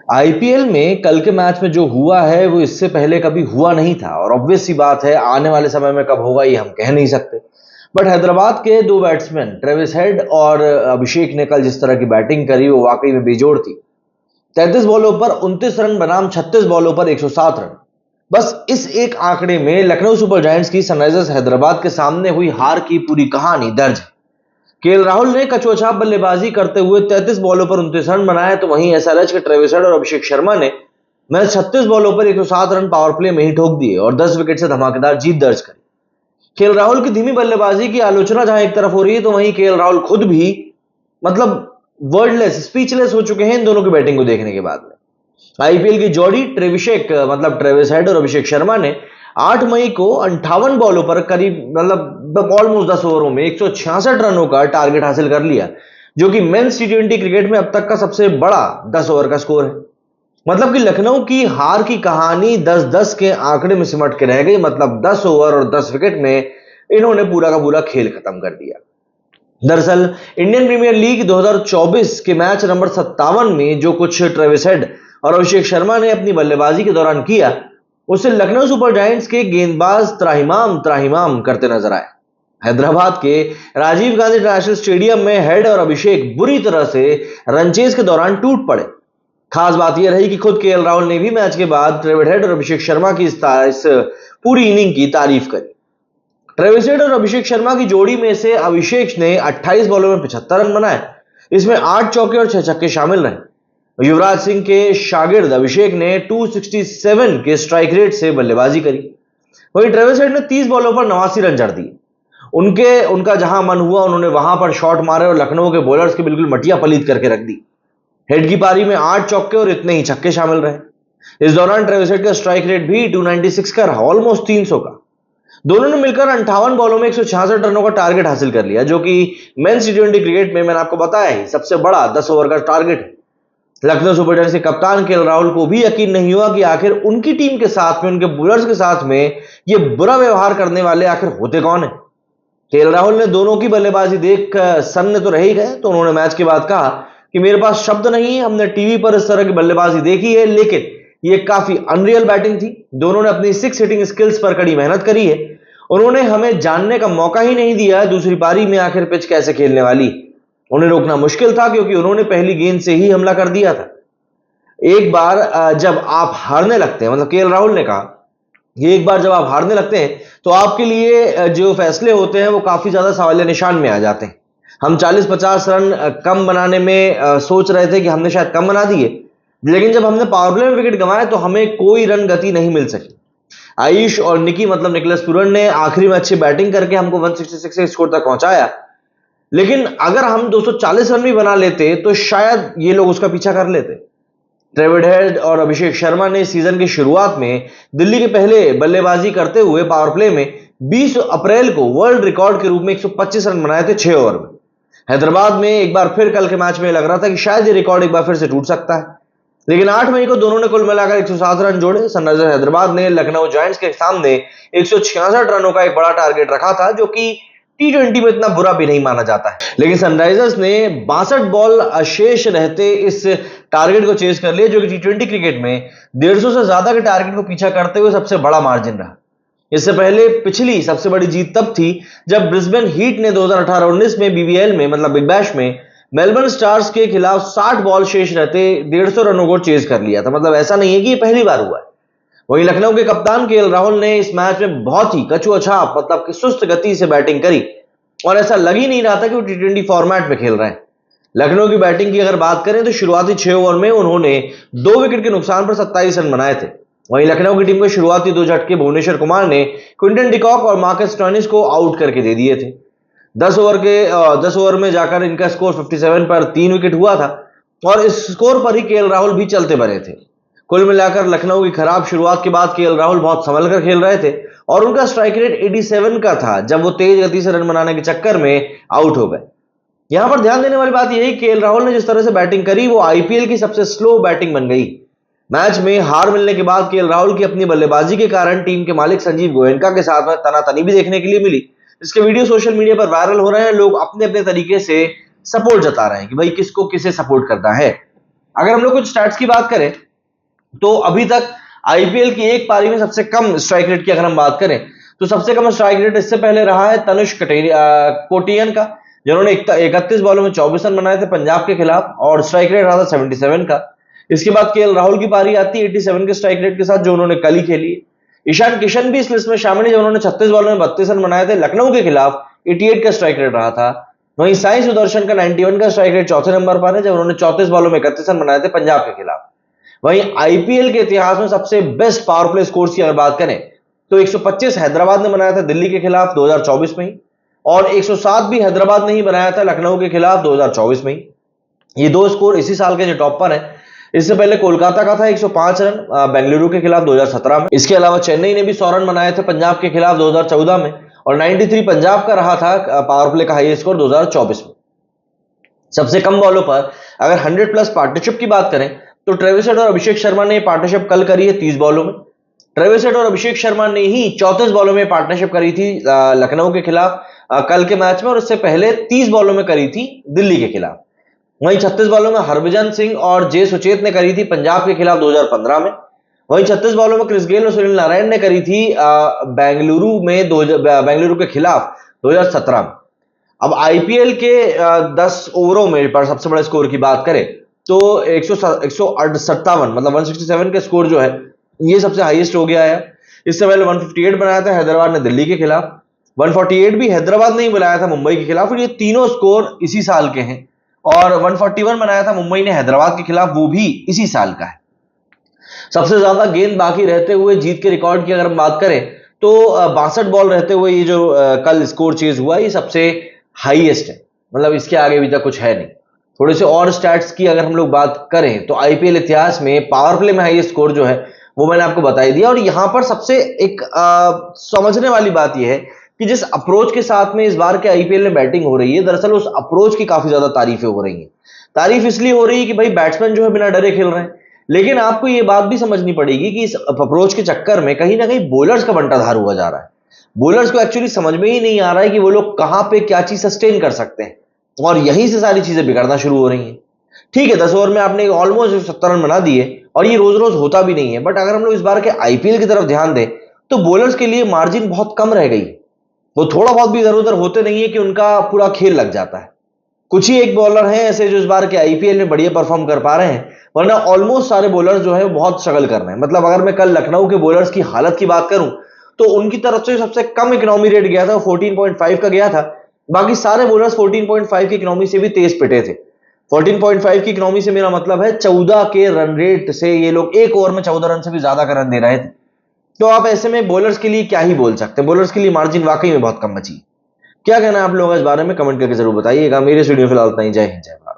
IPL में कल के मैच में जो हुआ है वो इससे पहले कभी हुआ नहीं था और ऑब्वियस सी बात है आने वाले समय में कब होगा ये हम कह नहीं सकते। बट हैदराबाद के दो बैट्समैन ट्रेविस हेड और अभिषेक ने कल जिस तरह की बैटिंग करी वो वाकई में बेजोड़ थी। 33 बॉलों पर 29 रन बनाम 36 बॉलों पर 107 रन। बस इस एक आंकड़े में लखनऊ सुपर जायंट्स की सनराइजर्स हैदराबाद के सामने हुई हार की पूरी कहानी दर्ज है। केएल राहुल ने कछुआछाप बल्लेबाजी करते हुए 33 बॉलों पर 29 रन बनाए, तो वहीं एसआरएच के ट्रेविस हेड और अभिषेक शर्मा ने मैच 36 बॉलों पर 107 रन पावर प्ले में ही ठोक दिए और 10 विकेट से धमाकेदार जीत दर्ज करी। केएल राहुल की धीमी बल्लेबाजी की आलोचना जहां एक तरफ हो रही है, तो वहीं केएल राहुल खुद भी वर्डलेस, स्पीचलेस हो चुके हैं इन दोनों की बैटिंग को देखने के बाद में। आईपीएल की जोड़ी ट्रेविस हेड और अभिषेक शर्मा ने 8 मई को 58 बॉलों पर करीब ऑलमोस्ट 10 ओवरों में 166 रनों का टारगेट हासिल कर लिया, जो कि मेंस टी20 क्रिकेट में अब तक का सबसे बड़ा 10 ओवर का स्कोर है। कि लखनऊ की हार की कहानी 10-10 के आंकड़े में सिमट के रह गई। 10 ओवर और 10 विकेट में इन्होंने पूरा का पूरा खेल खत्म कर दिया। दरअसल इंडियन प्रीमियर लीग 2024 के मैच नंबर 57 में जो कुछ ट्रेविस हेड और अभिषेक शर्मा ने अपनी बल्लेबाजी के दौरान किया, उससे लखनऊ सुपर जायंट्स के गेंदबाज त्राहिमाम त्राहिमाम करते नजर आए। हैदराबाद के राजीव गांधी इंटरनेशनल स्टेडियम में हेड और अभिषेक बुरी तरह से रनचेज के दौरान टूट पड़े। खास बात यह रही कि खुद केएल राहुल ने भी मैच के बाद ट्रेविस हेड और अभिषेक शर्मा की इस पूरी इनिंग की तारीफ करी। ट्रेविस हेड और अभिषेक शर्मा की जोड़ी में से अभिषेक ने 28 बॉलों में 75 रन बनाए। इसमें 8 चौके और 6 छक्के शामिल रहे। युवराज सिंह के शागिर्द अभिषेक ने 267 के स्ट्राइक रेट से बल्लेबाजी करी। वहीं ट्रेविस हेड ने 30 बॉलों पर 89 रन जड़ दिए। उनका जहां मन हुआ उन्होंने वहां पर शॉट मारे और लखनऊ के बॉलर्स की बिल्कुल मटिया पलीत करके रख दी। हेड की पारी में 8 चौके और इतने ही छक्के शामिल रहे। इस दौरान ट्रेविस हेड का स्ट्राइक रेट भी 296 का रहा, ऑलमोस्ट 300 का। दोनों ने मिलकर 58 बॉलों में 166 रनों का टारगेट हासिल कर लिया, जो कि मेंस टी20 क्रिकेट में मैंने आपको बताया ही सबसे बड़ा 10 ओवर का टारगेट है। लखनऊ सुपर जायंट्स के कप्तान केएल राहुल को भी यकीन नहीं हुआ कि आखिर उनकी टीम के साथ में, उनके बॉलर्स के साथ में ये बुरा व्यवहार करने वाले आखिर होते कौन है। केएल राहुल ने दोनों की बल्लेबाजी देख सन्न तो रह ही गए, तो उन्होंने मैच के बाद कहा कि मेरे पास शब्द नहीं है, हमने टीवी पर इस तरह की बल्लेबाजी देखी है, लेकिन ये काफी अनरियल बैटिंग थी। दोनों ने अपनी 6 हिटिंग स्किल्स पर कड़ी मेहनत करी है। उन्होंने हमें जानने का मौका ही नहीं दिया दूसरी पारी में आखिर पिच कैसे खेलने वाली। उन्हें रोकना मुश्किल था क्योंकि उन्होंने पहली गेंद से ही हमला कर दिया था। एक बार जब आप हारने लगते हैं, केएल राहुल ने कहा कि एक बार जब आप हारने लगते हैं तो आपके लिए जो फैसले होते हैं वो काफी ज्यादा सवालिया निशान में आ जाते हैं। हम 40-50 रन कम बनाने में सोच रहे थे कि हमने शायद कम बना दिए, लेकिन जब हमने पावर प्ले में विकेट गंवाए तो हमें कोई रन गति नहीं मिल सकी। आयुष और निकोलस पूरन ने आखिरी में अच्छी बैटिंग करके हमको 166 के स्कोर तक पहुंचाया, लेकिन अगर हम 240 रन भी बना लेते तो शायद ये लोग उसका पीछा कर लेते। ट्रेविस हेड और अभिषेक शर्मा ने सीजन की शुरुआत में दिल्ली के पहले बल्लेबाजी करते हुए पावर प्ले में 20 अप्रैल को वर्ल्ड रिकॉर्ड के रूप में 125 रन बनाए थे 6 ओवर में। हैदराबाद में एक बार फिर कल के मैच में लग रहा था कि शायद ये रिकॉर्ड एक बार फिर से टूट सकता है, लेकिन 8 मई को दोनों ने कुल मिलाकर 107 रन जोड़े। सनराइजर्स हैदराबाद ने लखनऊ जायंट्स के सामने 166 रनों का एक बड़ा टारगेट रखा था, जो कि टी20 में इतना बुरा भी नहीं माना जाता है। लेकिन सनराइजर्स ने 62 बॉल शेष रहते इस टारगेट को चेज कर लिया, जो कि टी20 क्रिकेट में 150 से ज्यादा के टारगेट को पीछा करते हुए सबसे बड़ा मार्जिन रहा। इससे पहले पिछली सबसे बड़ी जीत तब थी जब ब्रिस्बेन हीट ने 2018-19 में बीबीएल में बिग बैश में मेलबर्न स्टार्स के खिलाफ 60 बॉल शेष रहते 150 रनों को चेज कर लिया था। ऐसा नहीं है कि ये पहली बार हुआ है। वहीं लखनऊ के कप्तान केएल राहुल ने इस मैच में बहुत ही कछुआछाप सुस्त गति से बैटिंग करी और ऐसा लग ही नहीं रहा था कि वो टी20 फॉर्मेट में खेल रहे हैं। लखनऊ की बैटिंग की अगर बात करें तो शुरुआती 6 ओवर में उन्होंने 2 विकेट के नुकसान पर 27 रन बनाए थे। वहीं लखनऊ की टीम को शुरुआती 2 झटके भुवनेश्वर कुमार ने क्विंटन डिकॉक और मार्कस स्टोइनिस को आउट करके दे दिए थे। 10 ओवर में जाकर इनका स्कोर 57 पर 3 विकेट हुआ था और इस स्कोर पर ही केएल राहुल भी चलते बने थे। कुल मिलाकर लखनऊ की खराब शुरुआत के बाद केएल राहुल बहुत संभल कर खेल रहे थे और उनका स्ट्राइक रेट 87 का था जब वो तेज गति से रन बनाने के चक्कर में आउट हो गए। यहां पर ध्यान देने वाली बात यह है कि केएल राहुल ने जिस तरह से बैटिंग करी वो आईपीएल की सबसे स्लो बैटिंग बन गई। मैच में हार मिलने के बाद केएल राहुल की अपनी बल्लेबाजी के कारण टीम के मालिक संजीव गोयनका के साथ में तनातनी भी देखने के लिए मिली। इसके वीडियो सोशल मीडिया पर वायरल हो रहे हैं। लोग अपने अपने तरीके से सपोर्ट जता रहे हैं कि भाई किसको किसे सपोर्ट करना है। अगर हम लोग कुछ स्टैट्स की बात करें तो अभी तक आईपीएल की एक पारी में सबसे कम स्ट्राइक रेट की अगर हम बात करें तो सबसे कम स्ट्राइक रेट इससे पहले रहा है तनुष कोटियन का, जिन्होंने 31 बॉलों में 24 रन बनाए थे पंजाब के खिलाफ और स्ट्राइक रेट रहा था 77 का। इसके बाद केएल राहुल की पारी आती है 87 के स्ट्राइक रेट के साथ, जो उन्होंने कल ही खेली। ईशान किशन भी इस लिस्ट में शामिल है, जब उन्होंने 36 बॉलों में 32 रन बनाए थे लखनऊ के खिलाफ, 88 का स्ट्राइक रेट रहा था। वहीं साई सुदर्शन का 91 का स्ट्राइक रेट चौथे नंबर पर है, जब उन्होंने 34 बॉलों में 31 रन बनाए थे पंजाब के खिलाफ। वहीं आईपीएल के इतिहास में सबसे बेस्ट पावर प्ले स्कोर्स की अगर बात करें तो 125 हैदराबाद ने बनाया था दिल्ली के खिलाफ 2024 में ही, और 107 भी हैदराबाद ने ही बनाया था लखनऊ के खिलाफ 2024 में ही। ये दो स्कोर इसी साल के जो टॉप पर है। इससे पहले कोलकाता का था 105 रन बेंगलुरु के खिलाफ 2017 में। इसके अलावा चेन्नई ने भी 100 रन बनाए थे पंजाब के खिलाफ 2014 में, और 93 पंजाब का रहा था पावर प्ले का हाईएस्ट स्कोर 2024 में। सबसे कम बॉलों पर अगर 100+ पार्टनरशिप की बात करें तो ट्रेविस हेड और अभिषेक शर्मा ने पार्टनरशिप कल करी है 30 बॉलों में। ट्रेविस हेड और अभिषेक शर्मा ने ही 34 बॉलों में पार्टनरशिप करी थी लखनऊ के खिलाफ कल के मैच में, और इससे पहले 30 बॉलों में करी थी दिल्ली के खिलाफ। वहीं 36 बॉलों में हरभजन सिंह और जे सुचेत ने करी थी पंजाब के खिलाफ 2015 में। वहीं 36 बॉलों में क्रिस गेल और सुनील नारायण ने करी थी बेंगलुरु के खिलाफ 2017 में। अब आईपीएल के 10 ओवरों में पर सबसे बड़े स्कोर की बात करें तो 157 मतलब 167 के स्कोर जो है ये सबसे हाईएस्ट हो गया है। इससे पहले 158 बनाया था हैदराबाद ने दिल्ली के खिलाफ, 148 भी हैदराबाद ने ही बनाया था मुंबई के खिलाफ, और ये तीनों स्कोर इसी साल के हैं। और 141 बनाया था मुंबई ने हैदराबाद के खिलाफ, वो भी इसी साल का है। सबसे ज्यादा गेंद बाकी रहते हुए जीत के रिकॉर्ड की अगर हम बात करें तो 62 बॉल रहते हुए ये जो कल स्कोर चेज हुआ ये सबसे हाईएस्ट है, मतलब इसके आगे भी तक कुछ है नहीं। थोड़े से और स्टैट्स की अगर हम लोग बात करें तो आईपीएल इतिहास में पावर प्ले में हाईएस्ट स्कोर जो है वो मैंने आपको बता ही दिया। और यहां पर सबसे एक समझने वाली बात यह है कि जिस अप्रोच के साथ में इस बार के आईपीएल में बैटिंग हो रही है, दरअसल उस अप्रोच की काफी ज्यादा तारीफें हो रही हैं। तारीफ इसलिए हो रही है कि भाई बैट्समैन जो है बिना डरे खेल रहे हैं, लेकिन आपको ये बात भी समझनी पड़ेगी कि इस अप्रोच के चक्कर में कहीं ना कहीं बॉलर्स का बंटाधार हुआ जा रहा है। बॉलर्स को एक्चुअली समझ में ही नहीं आ रहा है कि वो लोग कहां पे क्या चीज सस्टेन कर सकते हैं, और यहीं से सारी चीजें बिगड़ना शुरू हो रही हैं। ठीक है, 10 ओवर में आपने ऑलमोस्ट 70 रन बना दिए, और ये रोज रोज होता भी नहीं है, बट अगर हम लोग इस बार के आईपीएल की तरफ ध्यान दें तो बॉलर्स के लिए मार्जिन बहुत कम रह गई। वो थोड़ा बहुत भी इधर उधर होते नहीं है कि उनका पूरा खेल लग जाता है। कुछ ही एक बॉलर हैं ऐसे जो इस बार के आईपीएल में बढ़िया परफॉर्म कर पा रहे हैं, वरना ऑलमोस्ट सारे बॉलर्स जो है बहुत स्ट्रगल कर रहे हैं। मतलब अगर मैं कल लखनऊ के बॉलर्स की हालत की बात करूं तो उनकी तरफ से सबसे कम इकोनॉमी रेट गया था, 14.5 का गया था। बाकी सारे बॉलर्स 14.5 की इकोनॉमी से भी तेज पिटे थे। 14.5 की इकोनॉमी से मेरा मतलब है 14 के रन रेट से ये लोग एक ओवर में 14 रन से भी ज्यादा का रन दे रहे थे। तो आप ऐसे में बॉलर्स के लिए क्या ही बोल सकते हैं, बॉलर्स के लिए मार्जिन वाकई में बहुत कम बची। क्या कहना है आप लोगों का इस बारे में कमेंट करके जरूर बताइएगा। मेरे वीडियो फिलहाल इतना ही। जय हिंद, जय भारत।